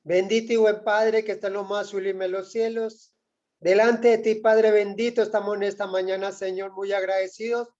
Bendito y buen Padre que está en lo más sublime de los cielos. Delante de ti, Padre bendito, estamos en esta mañana, Señor, muy agradecidos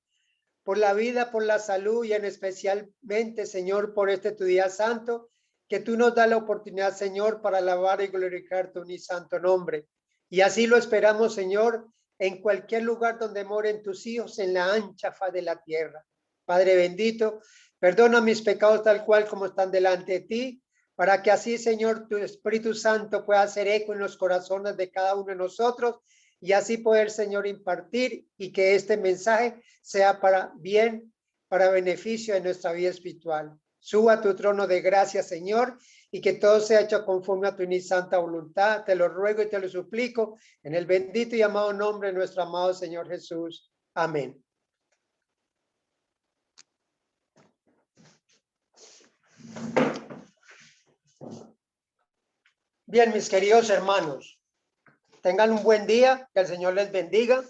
por la vida, por la salud y en especialmente, Señor, por este tu día santo, que tú nos das la oportunidad, Señor, para alabar y glorificar tu ni santo nombre. Y así lo esperamos, Señor, en cualquier lugar donde moren tus hijos, en la ancha faz de la tierra. Padre bendito, perdona mis pecados tal cual como están delante de ti, para que así, Señor, tu Espíritu Santo pueda hacer eco en los corazones de cada uno de nosotros y así poder, Señor, impartir y que este mensaje sea para bien, para beneficio de nuestra vida espiritual. Suba a tu trono de gracia, Señor, y que todo sea hecho conforme a tu ni santa voluntad. Te lo ruego y te lo suplico en el bendito y amado nombre de nuestro amado Señor Jesús. Amén. Bien, mis queridos hermanos, tengan un buen día, que el Señor les bendiga.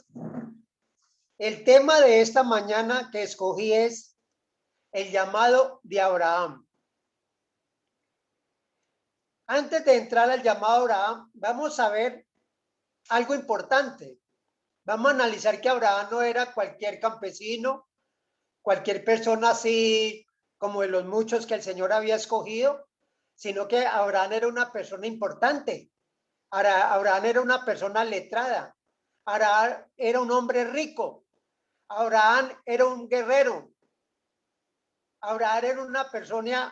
El tema de esta mañana que escogí es el llamado de Abraham. Antes de entrar al llamado de Abraham, vamos a ver algo importante. Vamos a analizar que Abraham no era cualquier campesino, cualquier persona así como de los muchos que el Señor había escogido, sino que Abraham era una persona importante. Abraham era una persona letrada. Abraham era un hombre rico. Abraham era un guerrero. Abraham era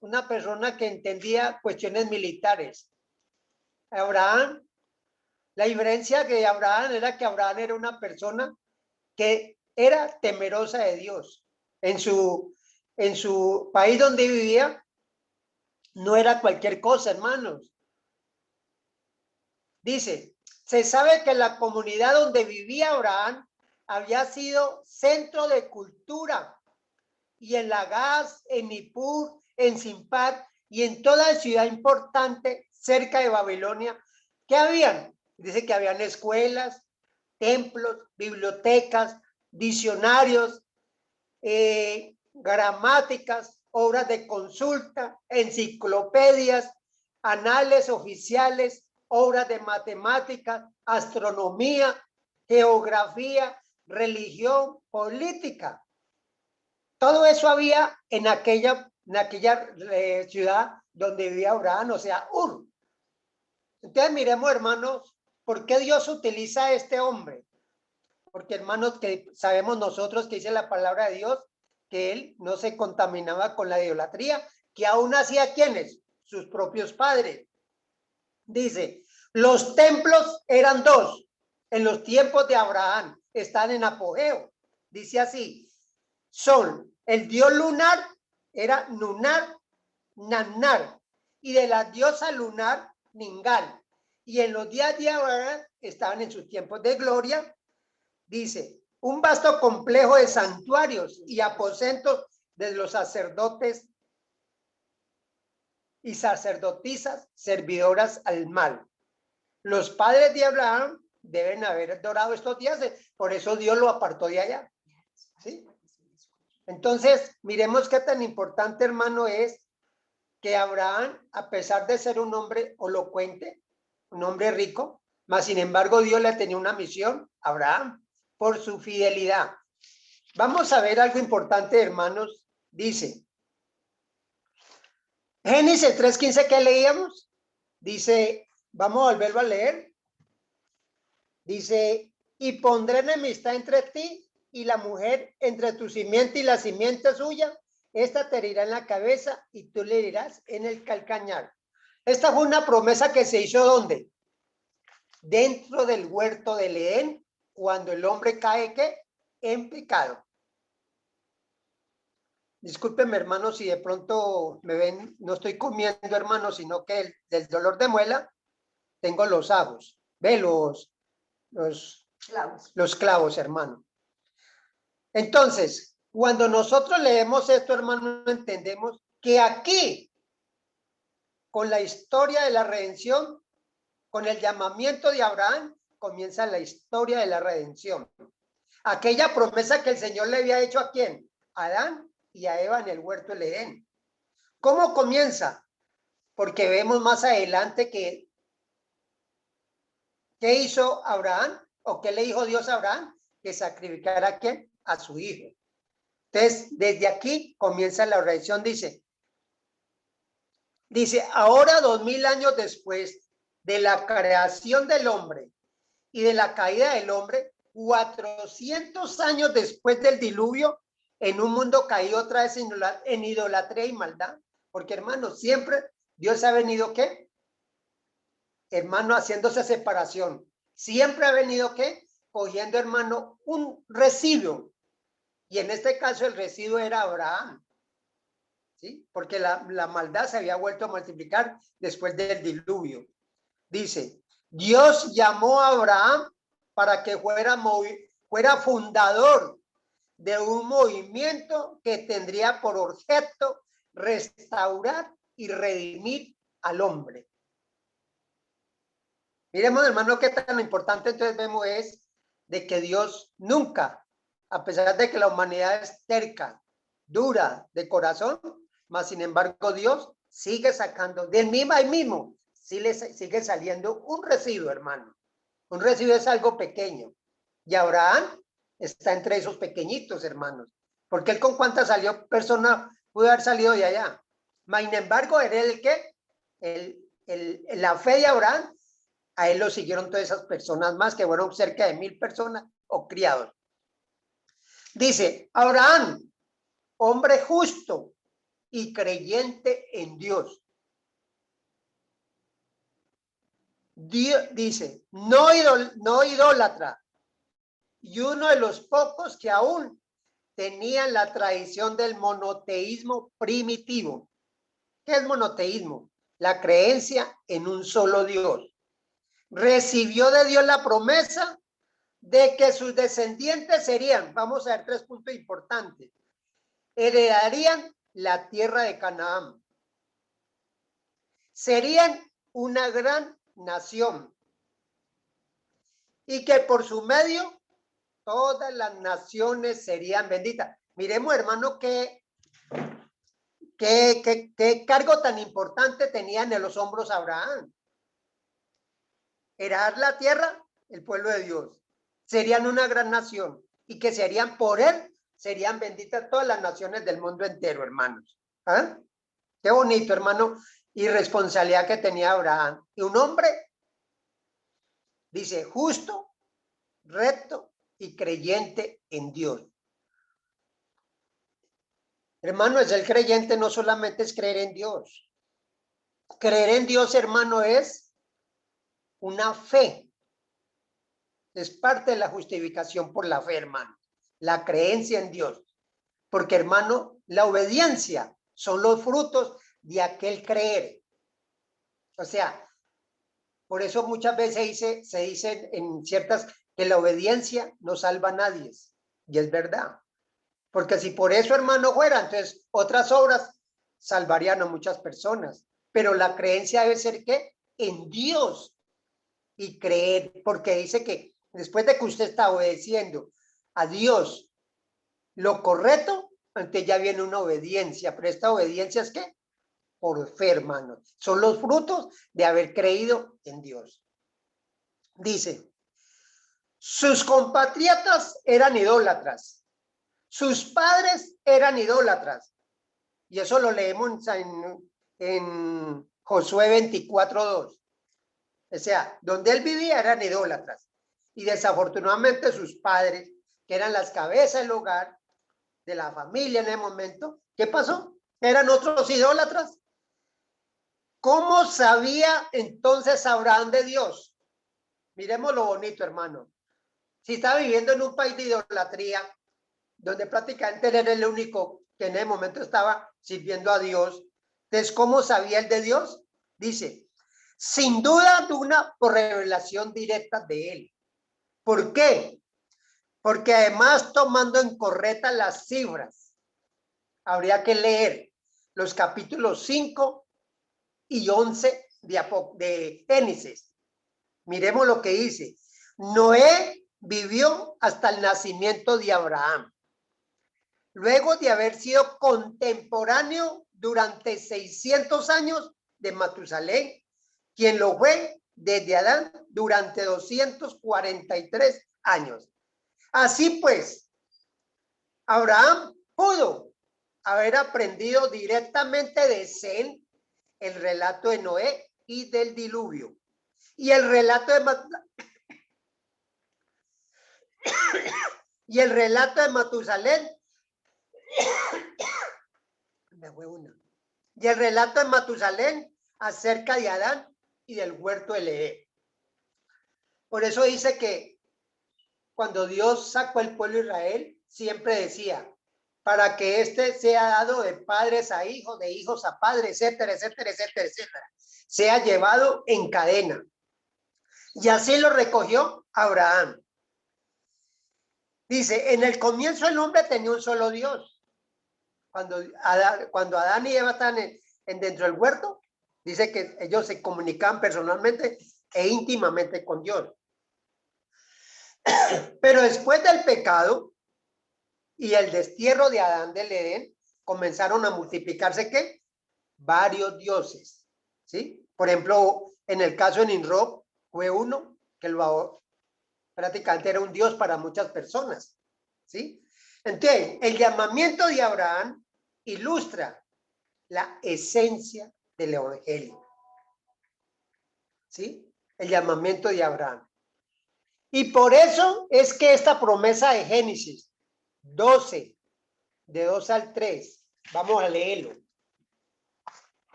una persona que entendía cuestiones militares. Abraham, la diferencia de Abraham era que Abraham era una persona que era temerosa de Dios. En su país donde vivía, no era cualquier cosa, hermanos. Dice, se sabe que la comunidad donde vivía Abraham había sido centro de cultura y en Lagash, en Nippur, en Simpar y en toda ciudad importante cerca de Babilonia, ¿qué habían? Dice que habían escuelas, templos, bibliotecas, diccionarios, gramáticas, obras de consulta, enciclopedias, anales oficiales, obras de matemáticas, astronomía, geografía, religión, política. Todo eso había en aquella ciudad donde vivía Abraham, o sea, Ur. Entonces miremos, hermanos, ¿por qué Dios utiliza a este hombre? Porque, hermanos, que sabemos nosotros que dice la palabra de Dios, que él no se contaminaba con la idolatría, que aún hacía quienes, sus propios padres. Dice, los templos eran dos, en los tiempos de Abraham, están en apogeo. Dice así, son el dios lunar, era Nunar, Nannar, y de la diosa lunar, Ningal. Y en los días de Abraham estaban en sus tiempos de gloria. Dice, un vasto complejo de santuarios y aposentos de los sacerdotes y sacerdotisas servidoras al mal. Los padres de Abraham deben haber adorado estos días, por eso Dios lo apartó de allá. ¿Sí? Entonces, miremos qué tan importante, hermano, es que Abraham, a pesar de ser un hombre elocuente, un hombre rico, mas sin embargo Dios le tenía una misión a Abraham por su fidelidad. Vamos a ver algo importante, hermanos. Dice, Génesis 3:15 que leíamos, dice, vamos a volverlo a leer. Dice, y pondré enemistad entre ti y la mujer, entre tu simiente y la simiente suya. Esta te herirá en la cabeza y tú le herirás en el calcañar. Esta fue una promesa que se hizo ¿dónde? Dentro del huerto del Edén, cuando el hombre cae ¿qué? En pecado. Discúlpenme, hermanos, si de pronto me ven, no estoy comiendo, hermanos, sino que del dolor de muela tengo los ajos. Ve los clavos, hermano. Entonces, cuando nosotros leemos esto, hermano, entendemos que aquí, con la historia de la redención, con el llamamiento de Abraham, comienza la historia de la redención. Aquella promesa que el Señor le había hecho ¿a quién? A Adán y a Eva en el huerto del Edén. ¿Cómo comienza? porque vemos más adelante que ¿qué hizo Abraham? ¿O qué le dijo Dios a Abraham? Que sacrificara ¿a quién? A su hijo. Entonces, desde aquí comienza la oración, dice, ahora 2000 años después de la creación del hombre y de la caída del hombre, 400 años después del diluvio, en un mundo caído otra vez en idolatría y maldad, porque hermano, siempre Dios ha venido, ¿qué? Hermano, haciéndose separación. Siempre ha venido, ¿qué? Cogiendo, hermano, un residuo. Y en este caso el residuo era Abraham. ¿Sí? Porque la maldad se había vuelto a multiplicar después del diluvio. Dice, Dios llamó a Abraham para que fuera fundador de un movimiento que tendría por objeto restaurar y redimir al hombre. Miremos, hermano, qué tan importante entonces vemos es de que Dios nunca, a pesar de que la humanidad es terca, dura de corazón, mas sin embargo Dios sigue sacando del mismo ahí mismo, sí le sigue saliendo un residuo, hermano. Un residuo es algo pequeño. Y Abraham está entre esos pequeñitos, hermanos. Porque él con cuántas salió persona pudo haber salido de allá. Mas sin embargo, era el que la fe de Abraham, a él lo siguieron todas esas personas más, que fueron cerca de 1000 personas o criados. Dice, Abraham, hombre justo y creyente en Dios. Dios dice, no idólatra, y uno de los pocos que aún tenían la tradición del monoteísmo primitivo. ¿Qué es monoteísmo? La creencia en un solo Dios. Recibió de Dios la promesa de que sus descendientes serían, vamos a ver 3 puntos importantes, heredarían la tierra de Canaán, serían una gran nación y que por su medio todas las naciones serían benditas. Miremos, hermano, qué cargo tan importante tenían en los hombros Abraham. Heredar la tierra, el pueblo de Dios. Serían una gran nación y que serían por él, serían benditas todas las naciones del mundo entero, hermanos. ¿Ah? Qué bonito, hermano, y responsabilidad que tenía Abraham. Y un hombre, dice, justo, recto y creyente en Dios. Hermano, es el creyente, no solamente es creer en Dios. Creer en Dios, hermano, es una fe. Es parte de la justificación por la fe, hermano. La creencia en Dios. Porque, hermano, la obediencia son los frutos de aquel creer. O sea, por eso muchas veces se dice en ciertas que la obediencia no salva a nadie. Y es verdad. Porque si por eso, hermano, fuera, entonces otras obras salvarían a muchas personas. Pero la creencia debe ser ¿qué? En Dios. Y creer, porque dice que después de que usted está obedeciendo a Dios lo correcto, entonces ya viene una obediencia. Pero esta obediencia es ¿qué? Por fe, hermano. Son los frutos de haber creído en Dios. Dice, sus compatriotas eran idólatras. Sus padres eran idólatras. Y eso lo leemos en Josué 24:2. O sea, donde él vivía eran idólatras. Y desafortunadamente sus padres, que eran las cabezas del hogar, de la familia en el momento, ¿qué pasó? Eran otros idólatras. ¿Cómo sabía entonces Abraham de Dios? Miremos lo bonito, hermano. Si está viviendo en un país de idolatría, donde prácticamente era el único que en el momento estaba sirviendo a Dios, entonces, ¿cómo sabía él de Dios? Dice, sin duda alguna por revelación directa de él. ¿Por qué? Porque además tomando en correcta las cifras, habría que leer los capítulos 5 y 11 de Génesis. Miremos lo que dice. Noé vivió hasta el nacimiento de Abraham. Luego de haber sido contemporáneo durante 600 años de Matusalén, quien lo fue desde Adán durante 243 años. Así pues, Abraham pudo haber aprendido directamente de Sem el relato de Noé y del diluvio. Y el relato de Matusalén y el relato de Matusalén acerca de Adán y del huerto de Edén. Por eso dice que cuando Dios sacó al pueblo de Israel, siempre decía, para que éste sea dado de padres a hijos, de hijos a padres, etcétera, etcétera, etcétera, etcétera, sea llevado en cadena. Y así lo recogió Abraham. Dice, en el comienzo el hombre tenía un solo Dios. Cuando Adán y Eva están dentro del huerto, dice que ellos se comunicaban personalmente e íntimamente con Dios. Pero después del pecado y el destierro de Adán del Edén, comenzaron a multiplicarse ¿qué? Varios dioses, ¿sí? Por ejemplo, en el caso de Nimrod, fue uno que prácticamente era un dios para muchas personas, ¿sí? Entonces, el llamamiento de Abraham ilustra la esencia del evangelio, ¿sí? El llamamiento de Abraham. Y por eso es que esta promesa de Génesis 12, de 2 al 3, vamos a leerlo.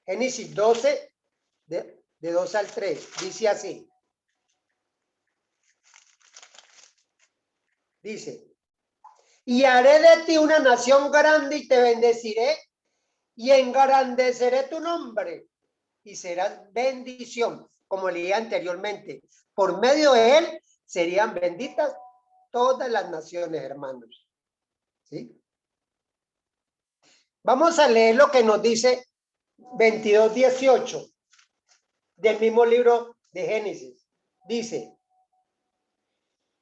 Génesis 12, de 2 al 3, dice así. Dice, y haré de ti una nación grande y te bendeciré y engrandeceré tu nombre y serás bendición, como leí anteriormente. Por medio de él serían benditas todas las naciones, hermanos. ¿Sí? Vamos a leer lo que nos dice 22:18 del mismo libro de Génesis. Dice,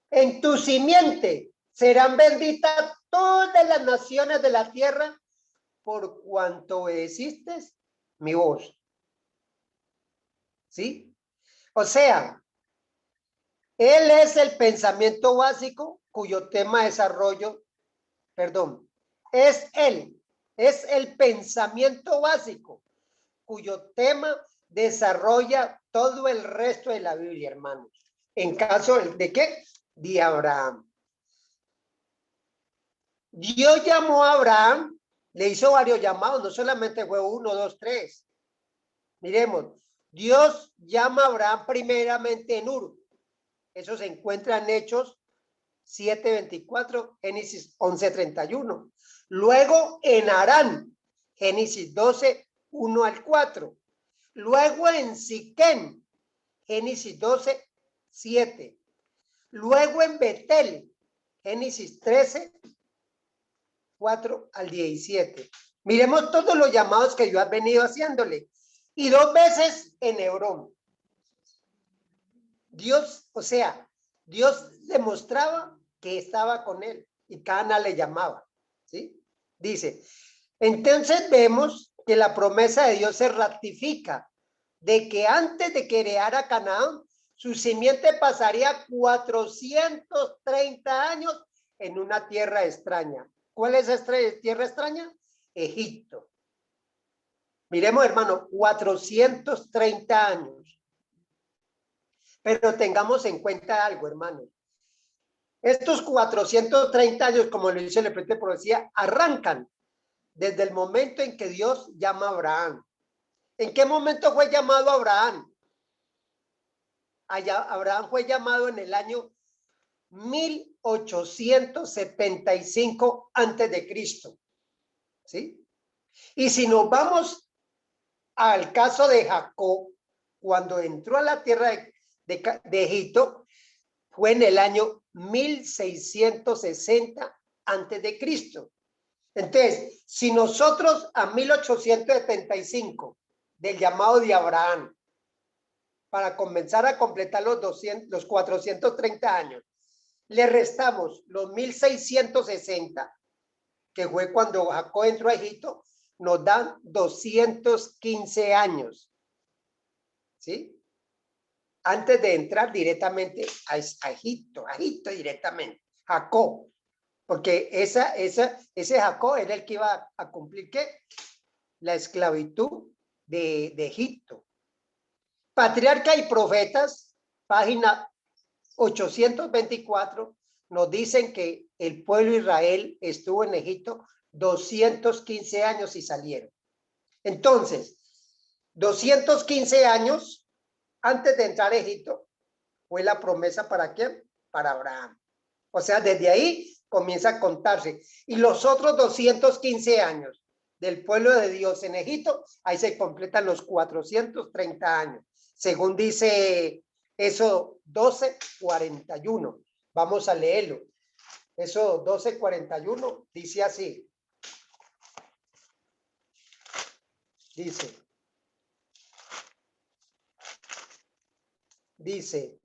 en tu simiente serán benditas todas las naciones de la tierra por cuanto obedeciste mi voz. ¿Sí? O sea, él es el pensamiento básico cuyo tema de desarrollo, es el pensamiento básico cuyo tema desarrolla todo el resto de la Biblia, hermanos. En caso de ¿qué? De Abraham. Dios llamó a Abraham, le hizo varios llamados, no solamente fue 1, 2, 3. Miremos, Dios llama a Abraham primeramente en Ur. Eso se encuentra en Hechos 7:24, Génesis 11:31. Luego en Harán, Génesis 12, 1 al 4. Luego en Siquem, Génesis 12, 7. Luego en Betel, Génesis 13, 4 al 17. Miremos todos los llamados que Dios ha venido haciéndole. Y 2 veces en Hebrón. Dios, o sea, Dios demostraba que estaba con él y Cana le llamaba, ¿sí? Dice, entonces vemos que la promesa de Dios se ratifica de que antes de que creara Canaán, su simiente pasaría 430 años en una tierra extraña. ¿Cuál es esta tierra extraña? Egipto. Miremos, hermano, 430 años. Pero tengamos en cuenta algo, hermano. Estos 430 años, como lo dice el Espíritu de Profecía, arrancan desde el momento en que Dios llama a Abraham. ¿En qué momento fue llamado Abraham? Abraham fue llamado en el año 1875 antes de Cristo. ¿Sí? Y si nos vamos al caso de Jacob, cuando entró a la tierra de Egipto, fue en el año 1660 antes de Cristo. Entonces, si nosotros a 1875 del llamado de Abraham, para comenzar a completar los 430 años, le restamos los 1660, que fue cuando Jacob entró a Egipto, nos dan 215 años, ¿sí? Antes de entrar directamente a Egipto directamente, Jacob, porque ese Jacob era el que iba a cumplir, ¿qué? La esclavitud de Egipto. Patriarca y Profetas, página 824, nos dicen que el pueblo de Israel estuvo en Egipto 215 años y salieron. Entonces, 215 años antes de entrar a Egipto fue la promesa ¿para quién? Para Abraham. O sea, desde ahí comienza a contarse. Y los otros 215 años del pueblo de Dios en Egipto, ahí se completan los 430 años, según dice eso 12:41. Vamos a leerlo. Eso 12:41 dice así. Dice,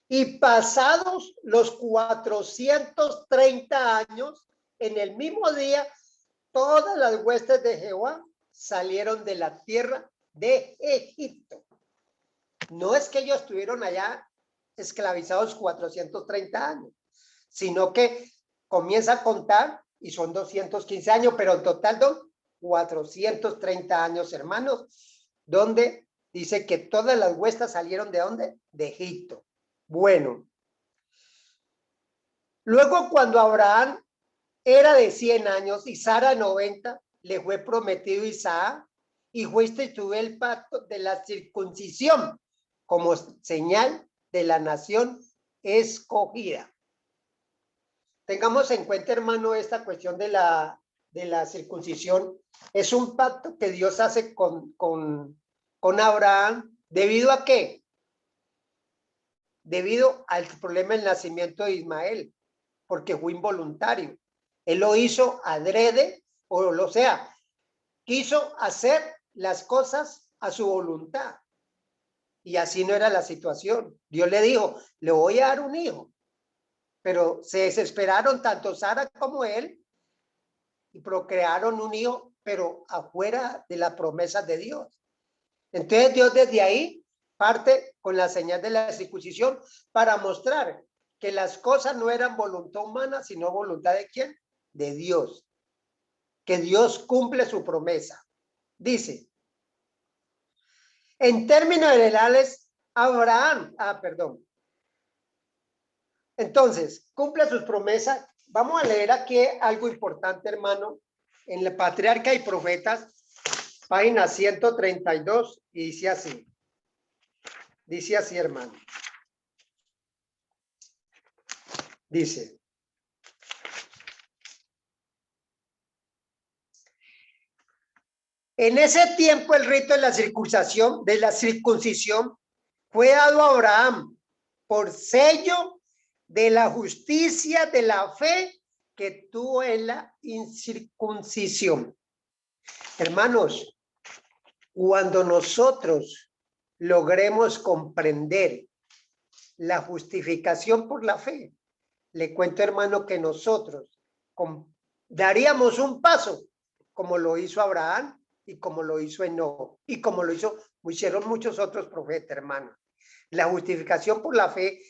y pasados los 430 años, en el mismo día, todas las huestes de Jehová salieron de la tierra de Egipto. No es que ellos estuvieron allá esclavizados 430 años, sino que comienza a contar y son 215 años, pero en total son 430 años, hermanos, donde dice que todas las huestes salieron ¿de dónde? De Egipto. Bueno, luego cuando Abraham era de 100 años y Sara 90, le fue prometido Isaac, y fue instituido el pacto de la circuncisión como señal de la nación escogida. Tengamos en cuenta, hermano, esta cuestión de la circuncisión. Es un pacto que Dios hace con Abraham. ¿Debido a qué? Debido al problema del nacimiento de Ismael, porque fue involuntario. Él lo hizo adrede, o sea, quiso hacer las cosas a su voluntad. Y así no era la situación. Dios le dijo, le voy a dar un hijo. Pero se desesperaron tanto Sara como él y procrearon un hijo, pero afuera de las promesas de Dios. Entonces Dios desde ahí parte con la señal de la circuncisión para mostrar que las cosas no eran voluntad humana, sino voluntad ¿de quién? De Dios. Que Dios cumple su promesa. Dice, en términos generales, Abraham, entonces, cumple sus promesas. Vamos a leer aquí algo importante, hermano, en la Patriarca y Profetas, página 132, y dice así. Dice así, hermano. Dice, en ese tiempo el rito de la circuncisión fue dado a Abraham por sello de la justicia de la fe que tuvo en la incircuncisión. Hermanos, cuando nosotros logremos comprender la justificación por la fe, le cuento, hermano, que nosotros daríamos un paso como lo hizo Abraham y como lo hizo Enoc y como lo hicieron muchos otros profetas, hermano. La justificación por la fe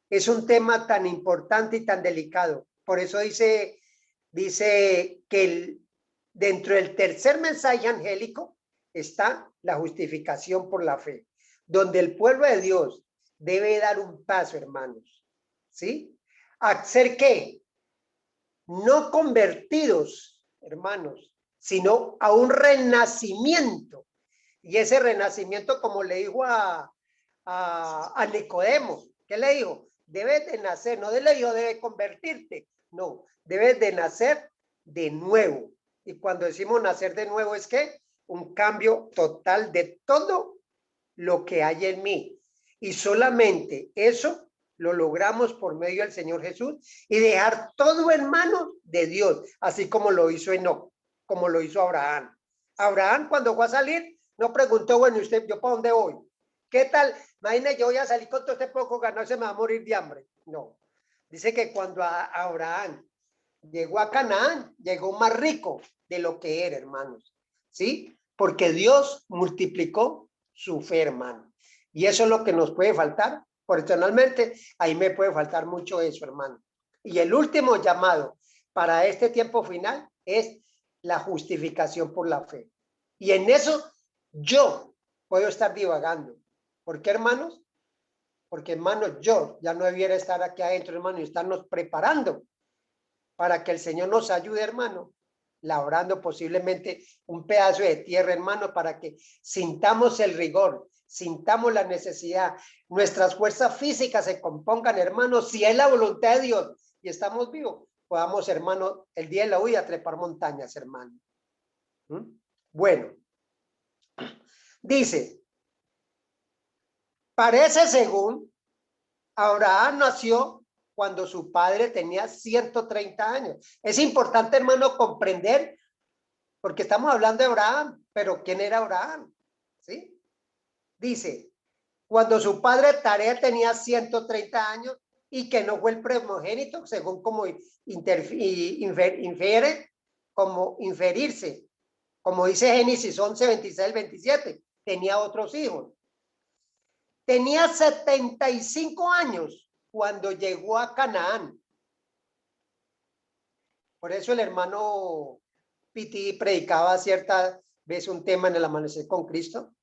es un tema tan importante y tan delicado. Por eso dice que dentro del tercer mensaje angélico está la justificación por la fe, donde el pueblo de Dios debe dar un paso, hermanos, ¿sí? ¿Hacer qué? No convertidos, hermanos, sino a un renacimiento. Y ese renacimiento, como le dijo a Nicodemo, ¿qué le dijo? Debes de nacer, no le dijo debe convertirte, no, debes de nacer de nuevo. Y cuando decimos nacer de nuevo es que un cambio total de todo lo que hay en mí. Y solamente eso lo logramos por medio del Señor Jesús y dejar todo en manos de Dios, así como lo hizo Enoc, como lo hizo Abraham. Abraham cuando fue a salir no preguntó, bueno, ¿usted yo para dónde voy? ¿Qué tal? Imagínate, yo voy a salir con todo este poco ganado, se me va a morir de hambre. No. Dice que cuando a Abraham Llegó a Canaán, llegó más rico de lo que era, hermanos. ¿Sí? Porque Dios multiplicó su fe, hermano. Y eso es lo que nos puede faltar. Personalmente, ahí me puede faltar mucho eso, hermano. Y el último llamado para este tiempo final es la justificación por la fe. Y en eso yo puedo estar divagando. ¿Por qué, hermanos? Porque, hermanos, yo ya no debiera estar aquí adentro, hermano, y estarnos preparando para que el Señor nos ayude, hermano, labrando posiblemente un pedazo de tierra, hermano, para que sintamos el rigor, sintamos la necesidad, nuestras fuerzas físicas se compongan, hermano, si es la voluntad de Dios y estamos vivos, podamos, hermano, el día de la huida trepar montañas, hermano. Bueno, dice, parece según Abraham nació cuando su padre tenía 130 años. Es importante, hermano, comprender, porque estamos hablando de Abraham, pero ¿quién era Abraham? ¿Sí? Dice, cuando su padre Taré tenía 130 años y que no fue el primogénito, según como infiere, como inferirse, como dice Génesis 11, 26, 27, tenía otros hijos. Tenía 75 años cuando llegó a Canaán. Por eso el hermano Piti predicaba cierta vez un tema en el amanecer con Cristo.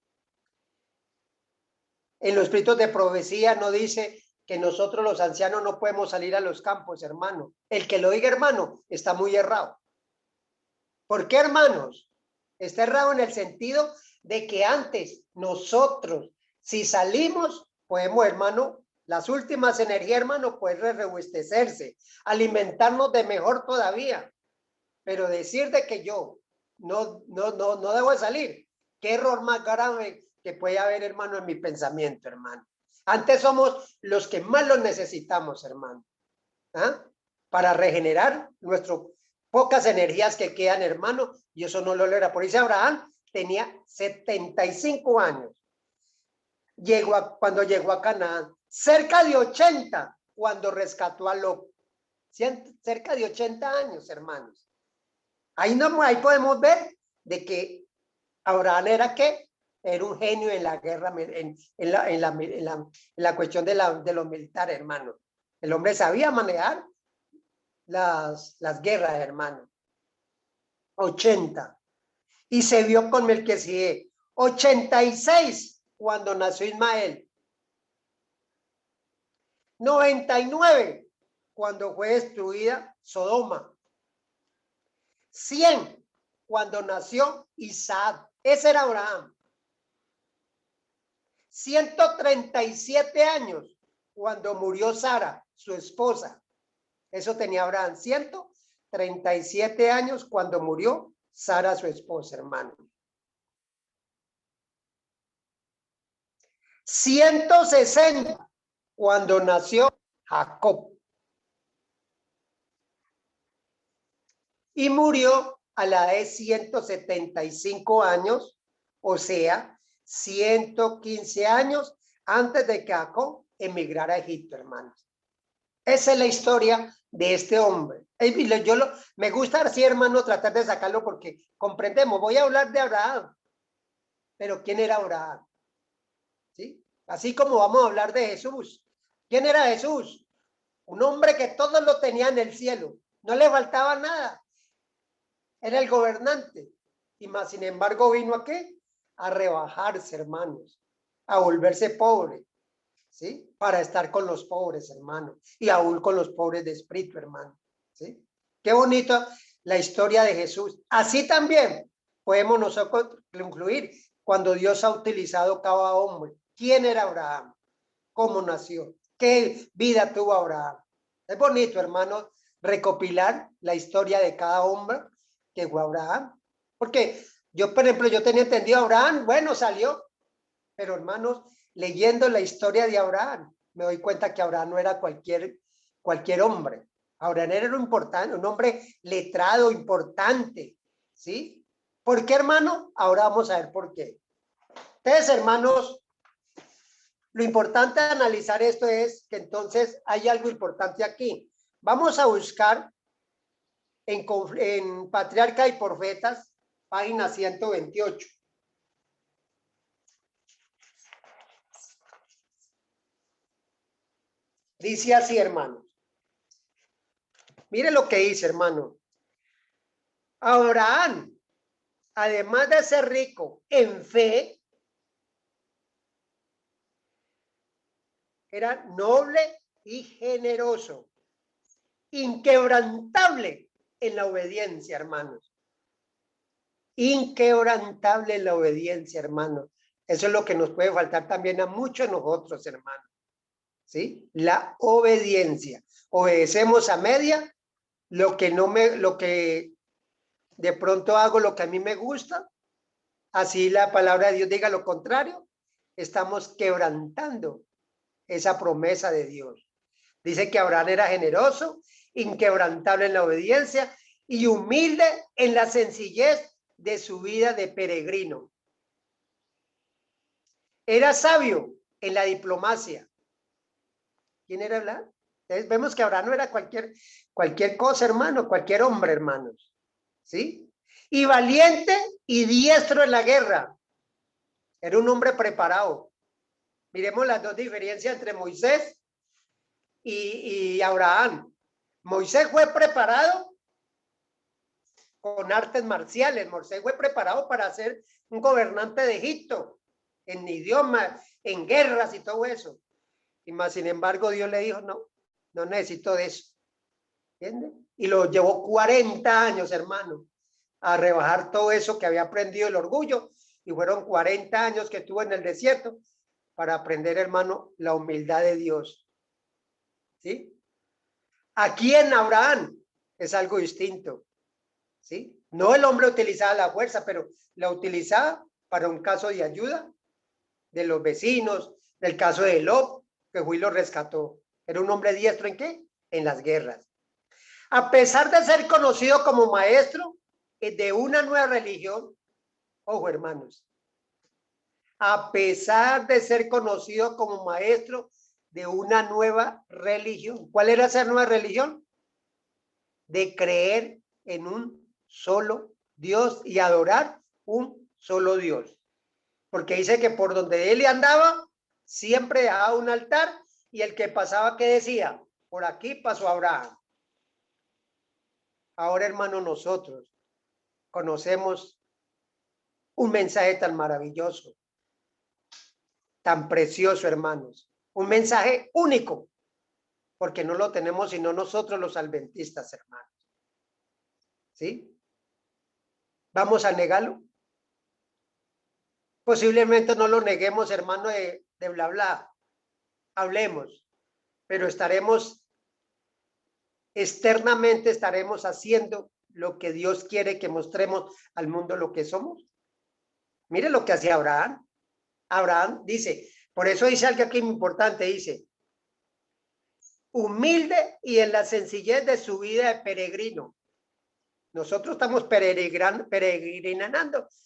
En los escritos de profecía no dice que nosotros los ancianos no podemos salir a los campos, hermano. El que lo diga, hermano, está muy errado. ¿Por qué, hermanos? Está errado en el sentido de que antes nosotros, si salimos, podemos, hermano, las últimas energías, hermano, pueden rebustecerse, alimentarnos de mejor todavía. Pero decir de que yo no debo de salir, qué error más grave que puede haber, hermano, en mi pensamiento, hermano. Antes somos los que más lo necesitamos, hermano, ¿ah? Para regenerar nuestras pocas energías que quedan, hermano, y eso no lo logra. Por eso Abraham tenía 75 años. Cuando llegó a Canaán, cerca de 80 cuando rescató a Lot. Cerca de 80 años, hermanos. Ahí podemos ver de que Abraham era ¿qué? Era un genio en la guerra, en la cuestión de los militares, hermano. El hombre sabía manejar las guerras, hermano. 80. Y se vio con Melquisedec. 86 cuando nació Ismael. 99 cuando fue destruida Sodoma. 100 cuando nació Isaac. Ese era Abraham. 137 años cuando murió Sara, su esposa. Eso tenía Abraham. 137 años cuando murió Sara, su esposa, hermano. 160 cuando nació Jacob. Y murió a la edad de 175 años, o sea, 115 años antes de que Jacob emigrara a Egipto, hermanos. Esa es la historia de este hombre. Me gusta así, hermano, tratar de sacarlo porque comprendemos. Voy a hablar de Abraham, pero ¿quién era Abraham? ¿Sí? Así como vamos a hablar de Jesús. ¿Quién era Jesús? Un hombre que todos lo tenía en el cielo. No le faltaba nada. Era el gobernante. Y más, sin embargo, ¿vino a qué? A rebajarse, hermanos. A volverse pobre. ¿Sí? Para estar con los pobres, hermano. Y aún con los pobres de espíritu, hermano. ¿Sí? Qué bonito la historia de Jesús. Así también podemos nosotros concluir cuando Dios ha utilizado cada hombre. ¿Quién era Abraham? ¿Cómo nació? ¿Qué vida tuvo Abraham? Es bonito, hermano, recopilar la historia de cada hombre que fue Abraham. Porque yo, por ejemplo, yo tenía entendido Abraham, bueno, salió. Pero, hermanos, leyendo la historia de Abraham, me doy cuenta que Abraham no era cualquier hombre. Abraham era un hombre letrado, importante, ¿sí? ¿Por qué, hermano? Ahora vamos a ver por qué. Entonces, hermanos, lo importante de analizar esto es que entonces hay algo importante aquí. Vamos a buscar en Patriarca y Profetas, página 128. Dice así, hermano. Mire lo que dice, hermano. Abraham, además de ser rico en fe, era noble y generoso, inquebrantable en la obediencia, hermanos. Inquebrantable en la obediencia, hermanos. Eso es lo que nos puede faltar también a muchos de nosotros, hermanos. ¿Sí? La obediencia. Obedecemos a media, lo que de pronto hago lo que a mí me gusta, así la palabra de Dios diga lo contrario, estamos quebrantando esa promesa de Dios. Dice que Abraham era generoso, inquebrantable en la obediencia y humilde en la sencillez de su vida de peregrino. Era sabio en la diplomacia. ¿Quién era Abraham? Entonces vemos que Abraham no era cualquier cosa, hermano, cualquier hombre, hermanos. ¿Sí? Y valiente y diestro en la guerra. Era un hombre preparado. Miremos las dos diferencias entre Moisés y Abraham. Moisés fue preparado con artes marciales. Moisés fue preparado para ser un gobernante de Egipto, en idioma, en guerras y todo eso. Y más, sin embargo, Dios le dijo, no necesito de eso. ¿Entiende? Y lo llevó 40 años, hermano, a rebajar todo eso que había aprendido el orgullo. Y fueron 40 años que estuvo en el desierto para aprender, hermano, la humildad de Dios. ¿Sí? Aquí en Abraham es algo distinto. ¿Sí? No el hombre utilizaba la fuerza, pero la utilizaba para un caso de ayuda de los vecinos, del caso de Lot, que fue y lo rescató. Era un hombre diestro ¿en qué? En las guerras. A pesar de ser conocido como maestro de una nueva religión, ojo hermanos, a pesar de ser conocido como maestro de una nueva religión. ¿Cuál era esa nueva religión? De creer en un solo Dios y adorar un solo Dios. Porque dice que por donde él andaba, siempre dejaba un altar y el que pasaba, ¿qué decía? Por aquí pasó Abraham. Ahora, hermano, nosotros conocemos un mensaje tan maravilloso, tan precioso, hermanos. Un mensaje único, porque no lo tenemos sino nosotros los adventistas, hermanos. ¿Sí? ¿Vamos a negarlo? Posiblemente no lo neguemos, hermano, de bla, bla. Hablemos, pero externamente estaremos haciendo lo que Dios quiere que mostremos al mundo lo que somos. Mire lo que hacía Abraham. Abraham dice, por eso dice algo aquí muy importante, dice, humilde y en la sencillez de su vida de peregrino. Nosotros estamos peregrinando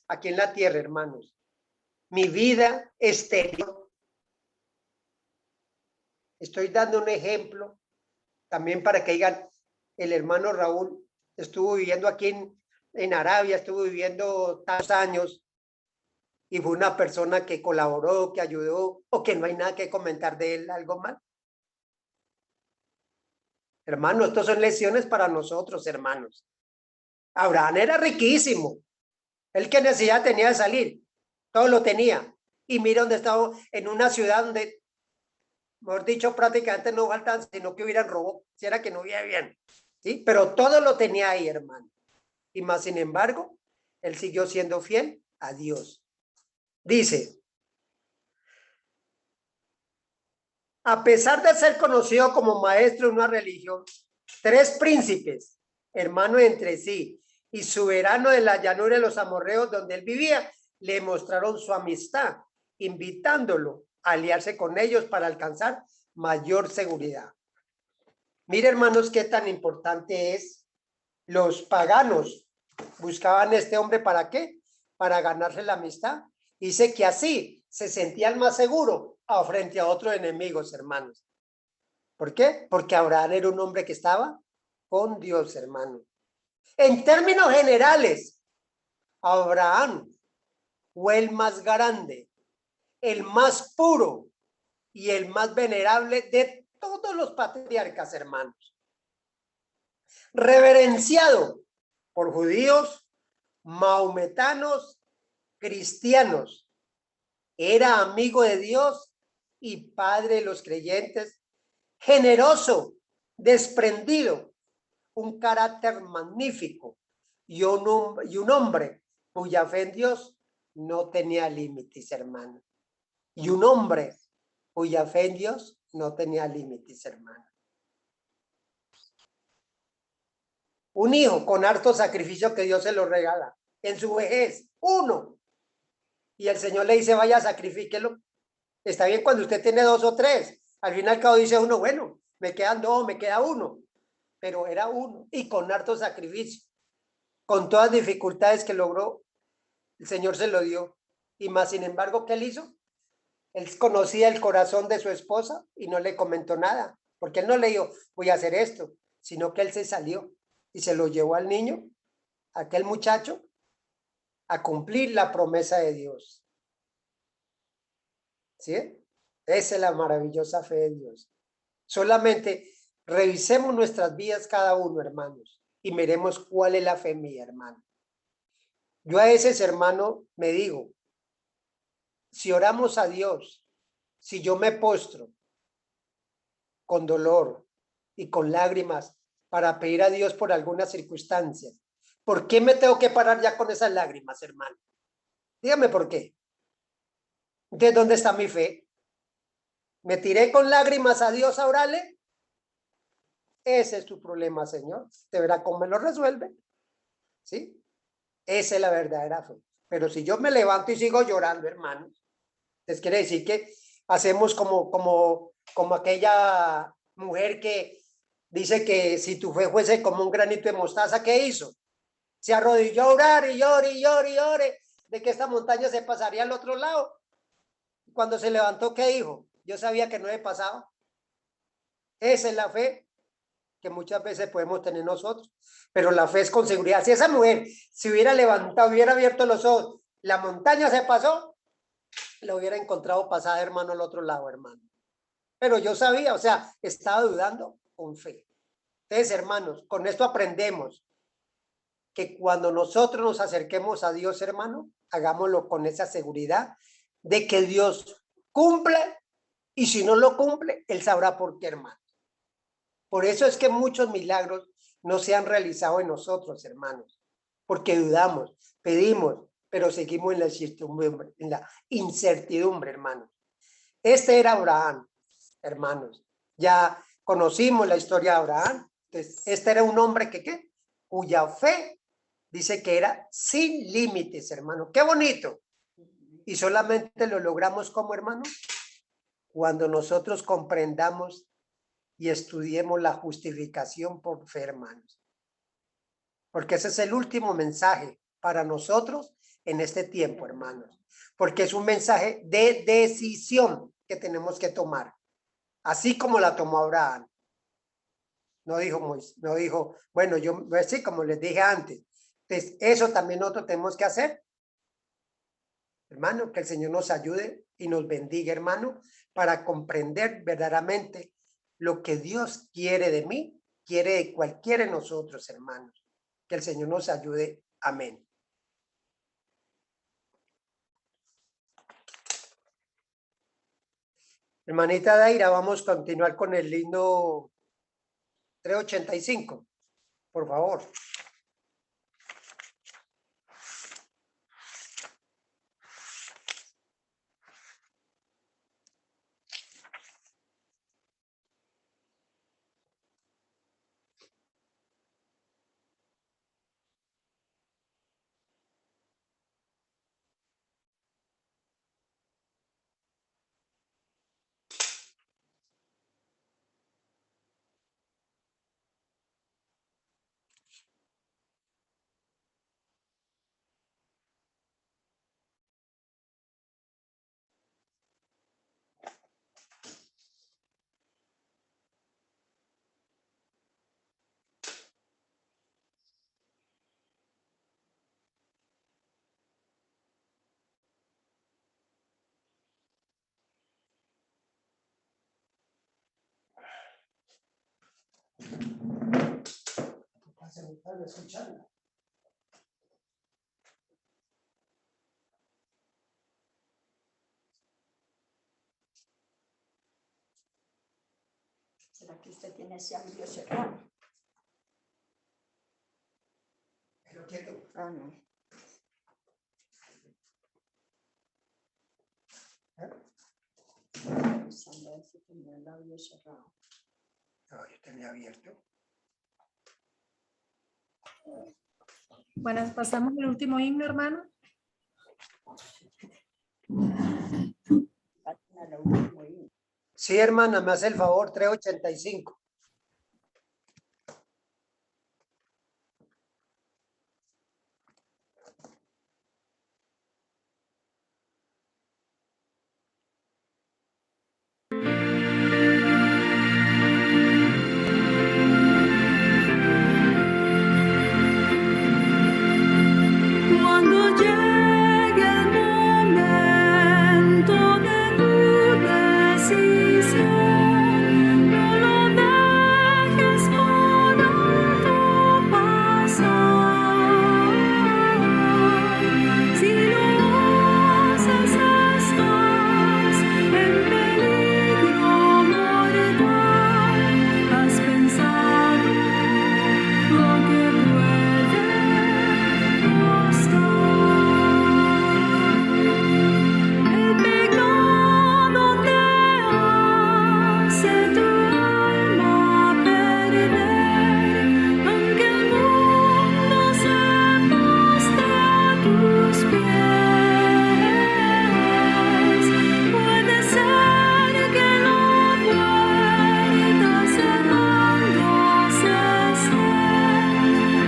aquí en la tierra, hermanos. Mi vida exterior. Estoy dando un ejemplo también para que digan, el hermano Raúl estuvo viviendo aquí en Arabia, estuvo viviendo tantos años y fue una persona que colaboró, que ayudó, o que no hay nada que comentar de él, algo mal. Hermano, estos son lecciones para nosotros, hermanos. Abraham era riquísimo. Él qué necesidad tenía de salir. Todo lo tenía. Y mira dónde estaba, en una ciudad donde, mejor dicho, prácticamente no faltan, sino que hubieran robado, si era que no hubiera bien. ¿Sí? Pero todo lo tenía ahí, hermano. Y más sin embargo, él siguió siendo fiel a Dios. Dice, a pesar de ser conocido como maestro de una religión, 3 príncipes, hermanos entre sí, y soberano de la llanura de los amorreos donde él vivía, le mostraron su amistad, invitándolo a aliarse con ellos para alcanzar mayor seguridad. Mire, hermanos, qué tan importante es. Los paganos buscaban a este hombre ¿para qué? Para ganarse la amistad. Dice que así se sentían más seguros frente a otros enemigos, hermanos. ¿Por qué? Porque Abraham era un hombre que estaba con Dios, hermano. En términos generales, Abraham fue el más grande, el más puro y el más venerable de todos los patriarcas, hermanos. Reverenciado por judíos, maometanos, cristianos. Era amigo de Dios y padre de los creyentes, generoso, desprendido, un carácter magnífico y un hombre cuya fe en Dios no tenía límites, hermano. Y un hombre cuya fe en Dios no tenía límites, hermano. Un hijo con harto sacrificio que Dios se lo regala en su vejez, uno. Y el Señor le dice, vaya, sacrifíquelo. Está bien cuando usted tiene dos o tres. Al final cabo dice uno, bueno, me quedan dos, me queda uno. Pero era uno y con harto sacrificio. Con todas las dificultades que logró, el Señor se lo dio. Y más, sin embargo, ¿qué él hizo? Él conocía el corazón de su esposa y no le comentó nada. Porque él no le dijo, voy a hacer esto, sino que él se salió y se lo llevó al niño, a aquel muchacho, a cumplir la promesa de Dios. ¿Sí? Esa es la maravillosa fe de Dios. Solamente revisemos nuestras vidas cada uno, hermanos, y miremos cuál es la fe mía, hermano. Yo a veces, hermano, me digo, si oramos a Dios, si yo me postro con dolor y con lágrimas para pedir a Dios por algunas circunstancias, ¿por qué me tengo que parar ya con esas lágrimas, hermano? Dígame por qué. ¿De dónde está mi fe? ¿Me tiré con lágrimas a Dios a orarle? Ese es tu problema, Señor. Te verá cómo me lo resuelve. ¿Sí? Esa es la verdadera fe. Pero si yo me levanto y sigo llorando, hermanos, les quiere decir que hacemos como aquella mujer que dice que si tu fe fuese como un granito de mostaza, ¿qué hizo? Se arrodilló a orar y llore y llore y llore de que esta montaña se pasaría al otro lado. Cuando se levantó, ¿qué dijo? Yo sabía que no me pasaba. Esa es la fe que muchas veces podemos tener nosotros, pero la fe es con seguridad. Si esa mujer se hubiera levantado, hubiera abierto los ojos, la montaña se pasó, la hubiera encontrado pasada, hermano, al otro lado, hermano. Pero yo sabía, o sea, estaba dudando con fe. Entonces, hermanos, con esto aprendemos que cuando nosotros nos acerquemos a Dios, hermano, hagámoslo con esa seguridad de que Dios cumple y si no lo cumple, Él sabrá por qué, hermano. Por eso es que muchos milagros no se han realizado en nosotros, hermanos, porque dudamos, pedimos, pero seguimos en la incertidumbre, hermanos. Este era Abraham, hermanos. Ya conocimos la historia de Abraham. Entonces, este era un hombre que, ¿qué? Cuya fe dice que era sin límites, hermano. Qué bonito. Y solamente lo logramos como hermano cuando nosotros comprendamos y estudiemos la justificación por fe, hermanos. Porque ese es el último mensaje para nosotros en este tiempo, hermanos. Porque es un mensaje de decisión que tenemos que tomar, así como la tomó Abraham. No dijo, bueno, yo, así como les dije antes. Entonces, eso también nosotros tenemos que hacer, hermano, que el Señor nos ayude y nos bendiga, hermano, para comprender verdaderamente lo que Dios quiere de mí, quiere de cualquiera de nosotros, hermanos. Que el Señor nos ayude. Amén. Hermanita Daira, vamos a continuar con el lindo 385, por favor. ¿Será que usted tiene ese audio cerrado? Pero quieto. Ah, no. Pensando a ver si tenía el audio cerrado. No, yo tenía abierto. Bueno, pasamos al último himno, hermano. Sí, hermana, me hace el favor, 385. Cuando llegue el momento de tu decisión, no lo dejes por alto pasar. Si lo haces, estás en peligro mortal. Has pensado lo que puede costar. El pecado te hace tu alma perder, aunque el mundo se postre a tus pies. Puede ser que la puerta cerrándose esté.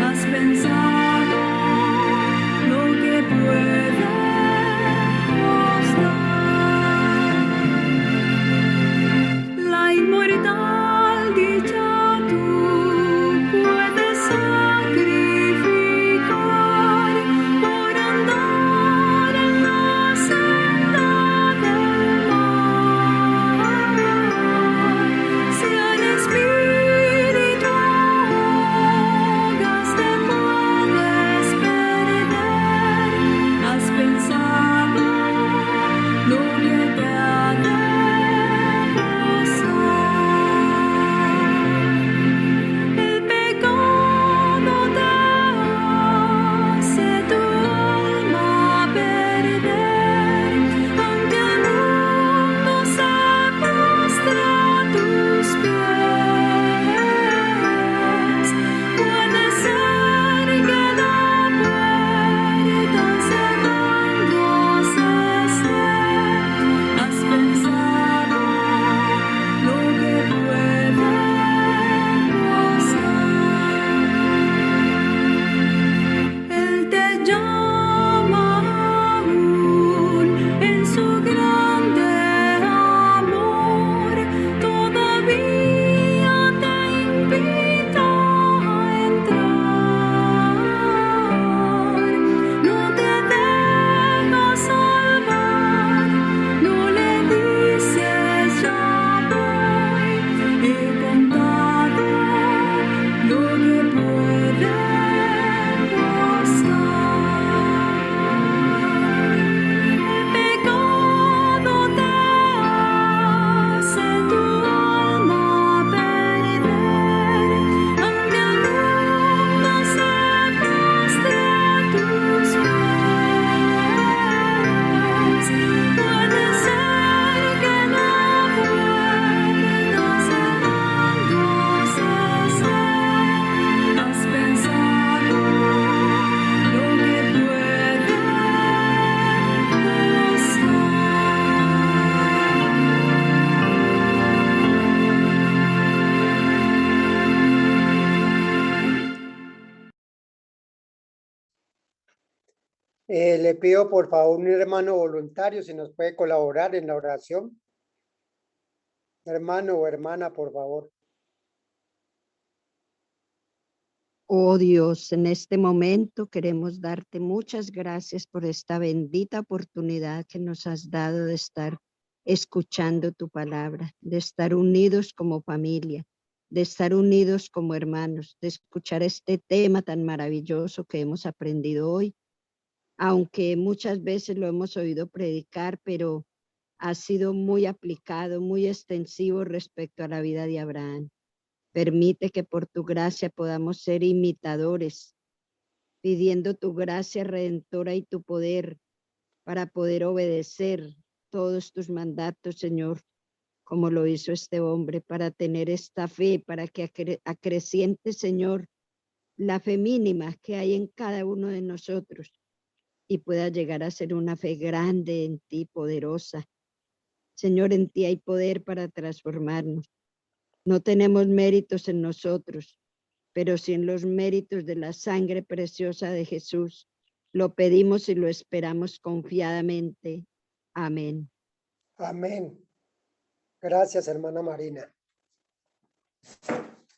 Has pensado lo que puede costar. La inmortal dicha tú puedes sacrificar por andar en la senda del mal. Si al espíritu ahogas, te puedes perder. Has pensado lo que te ha de pasar. El pecado te hace tu alma perder, aunque el mundo se postre a tus pies. Puede ser que la puerta cerrándose esté. Has pensado lo que puede pasar. Él te llama aún en su grande amor, todavía te invita a entrar. No te dejas salvar, no le dices ya voy. He contado lo que puede costar. El pecado te hace tu alma perder, aunque el mundo se postre a tus pies. Puede ser que la puerta cerrándose esté. Has pensado lo que puede Le pido por favor un hermano voluntario si nos puede colaborar en la oración. Hermano o hermana, por favor. Oh Dios, en este momento queremos darte muchas gracias por esta bendita oportunidad que nos has dado de estar escuchando tu palabra, de estar unidos como familia. de estar unidos como hermanos, de escuchar este tema tan maravilloso que hemos aprendido hoy, aunque muchas veces lo hemos oído predicar, pero ha sido muy aplicado, muy extensivo respecto a la vida de Abraham. Permite que por tu gracia podamos ser imitadores, pidiendo tu gracia redentora y tu poder para poder obedecer todos tus mandatos, Señor, como lo hizo este hombre, para tener esta fe, para que acreciente, Señor, la fe mínima que hay en cada uno de nosotros y pueda llegar a ser una fe grande en ti, poderosa. Señor, en ti hay poder para transformarnos. No tenemos méritos en nosotros, pero sí en los méritos de la sangre preciosa de Jesús. Lo pedimos y lo esperamos confiadamente. Amén. Amén. Gracias, hermana Marina.